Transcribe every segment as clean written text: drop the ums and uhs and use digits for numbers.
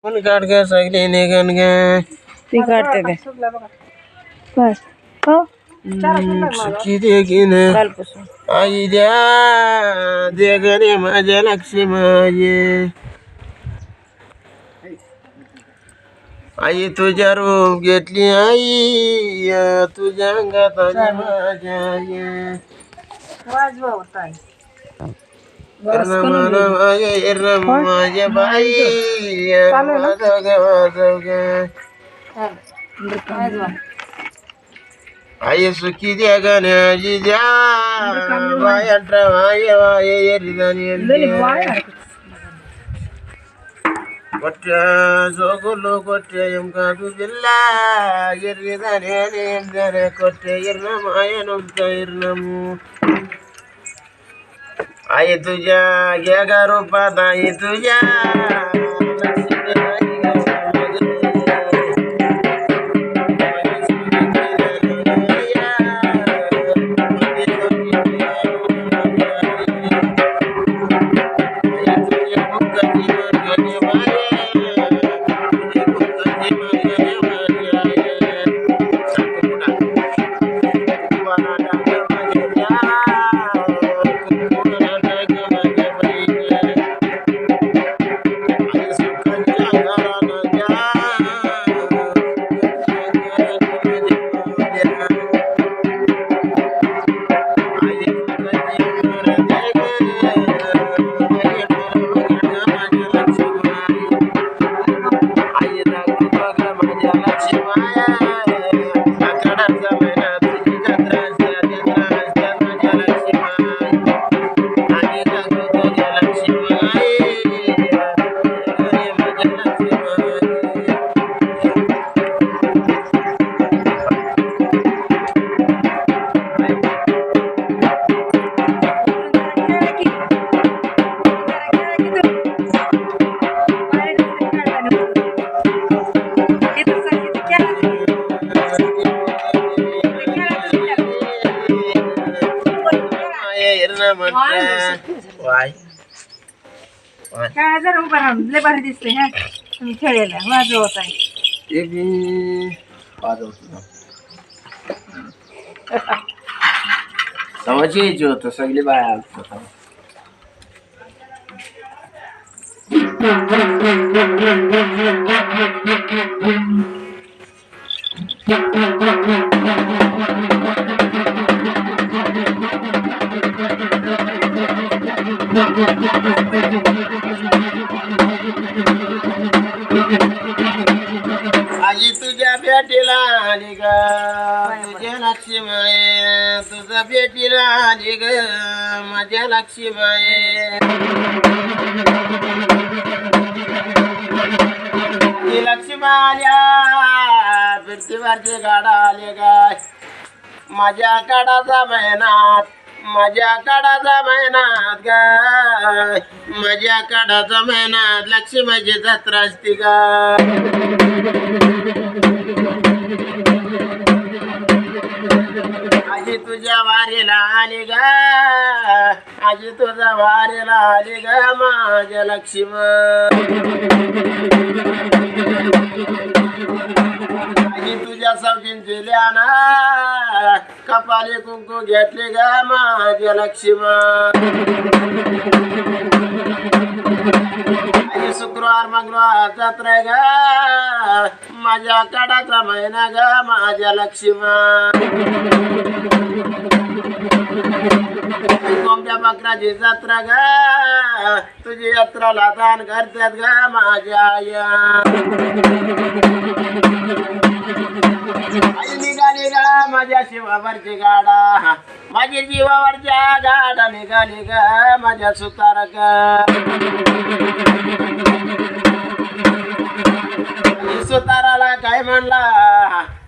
पण काढ ग सगळे निघन ग ती काढते ते बस हो किती किन कालपासून आई द्या दे गणे माझ्या लक्ष्मी आई तुझ्या रूप घेतली आई तुझ्या अंगात आली माझ्या आई. वाजवा होता माझ्या बाई वाजव ग वाजव ग आई सुखी द्या गाण्याची द्या बाया वाय वाय एरिदानी कोट्या जोगुलो कोट्या एमका तुझिल्ला एरिदानी एमदाने कोट्या एर्नम आयनुद्धा एर्नमू आई तुझ्या घ्या गा रूपात आई तुझ्या जर उभा राहून लय भारी दिसते हा तुम्ही खेळायला वाजवत आहे समज यायची होत सगळी बाया आई तुझ्या भेटीला आली ग तुझ्या लक्ष्मीबाई तुझ्या भेटीला आली ग माझ्या लक्ष्मीबाई ती लक्ष्मी आल्या फिरतीवरची गाडा आले गाय माझ्या काडाचा महिनात माझ्या काडाचा महिन्यात गाय माझ्या काडाचा महिन्यात लक्ष्मीची जत्रा असते गाय आजी तुझ्या वारीला आली ग आजी तुझ्या वारीला आली ग माझ्या लक्ष्मी आजी तुझ्या सवतींची ल्याना कपाली कुंकू घेतली ग माझ्या लक्ष्मी आजी शुक्रवार मंगळवार जत्रा ग माझ्या काडाचा महिना ग माझ्या लक्ष्मी कोंबड्या बकराची जत्रा ग तुझी यात्राला दान करतात ग माझ्या आया आई निघाली ग माझ्या शिवावरची गाडा माझी जीवावरच्या गाडा निघाली ग माझ्या सुतार सुताराला काय म्हणला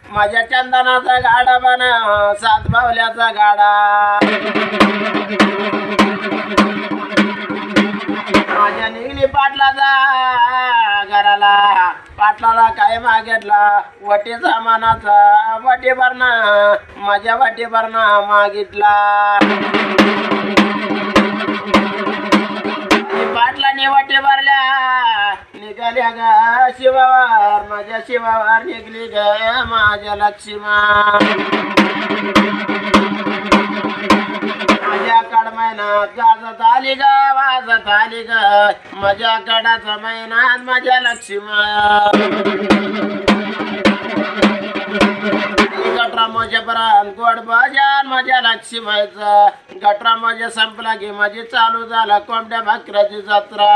माझ्या चंदनाचा गाडा बना सात बावल्याचा गाडा माझ्या निघली पाटलाचा घराला पाटलाला काय मागितला वटी सामानाचा वटी भरणा माझ्या वटी भरणा मागितला पाटलाने वाटे भरल्या निघाले माझ्या ग शिवावर माझ्या शिवावर निघली ग माझ्या लक्ष्मा माझ्या कड महिन्यात गाजत आली ग वाजत आली ग माझ्या कडाचा महिन्यात माझ्या लक्ष्मा गटरा माझ्या पर्यंत गोड बजान माझ्या लक्ष्मीचा गटरा माझ्या संपला की माझी चालू झाला कोंबड्या भाकऱ्याची जत्रा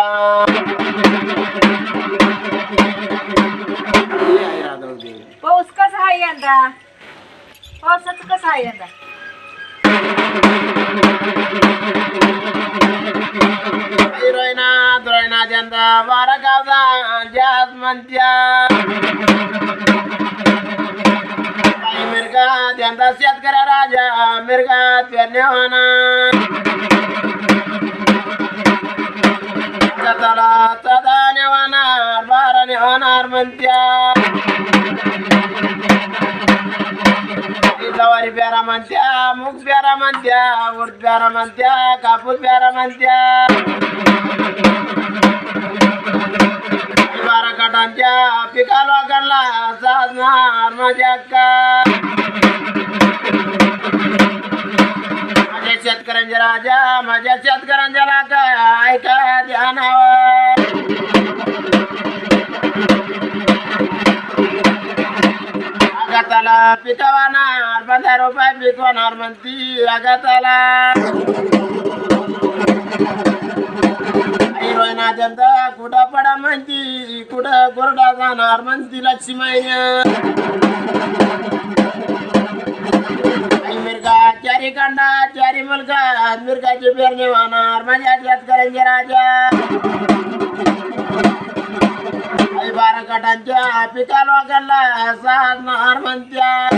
पाऊस कसा आहे यंदा पावसाचं कसं आहे यंदा रोयना यंदा बारा गावचा जात म्हणत्या मिरगात यंदा शेतकऱ्या राजा मिरगात पेरणे होणार जताला चदाने होणार बाराने होणार म्हणत्या जवारी प्यारा म्हणत्या मूग प्यारा म्हणत्या उड प्यारा म्हणत्या कापूस प्यारा म्हणत्या बारा काटांच्या पिकाला करला साजणार माझ्या अक्का माझ्या शेतकऱ्यांच्या राजा माझ्या शेतकऱ्यांच्या राजा ऐका ध्यानावर आगाताला पिकवणार 15 रुपये पिकवणार म्हणती आगाताला रोयना जनता कुठं पडा म्हणती कुठं गोरडा जाणार म्हणती लक्ष्मीमाईने मिरगा चारी कांडा चारी मुलगा मिरगाची पेरणी होणार माझ्या शेतकऱ्यांचे राजा 12 काटांच्या पिकाला वागरला साधणार म्हणत्या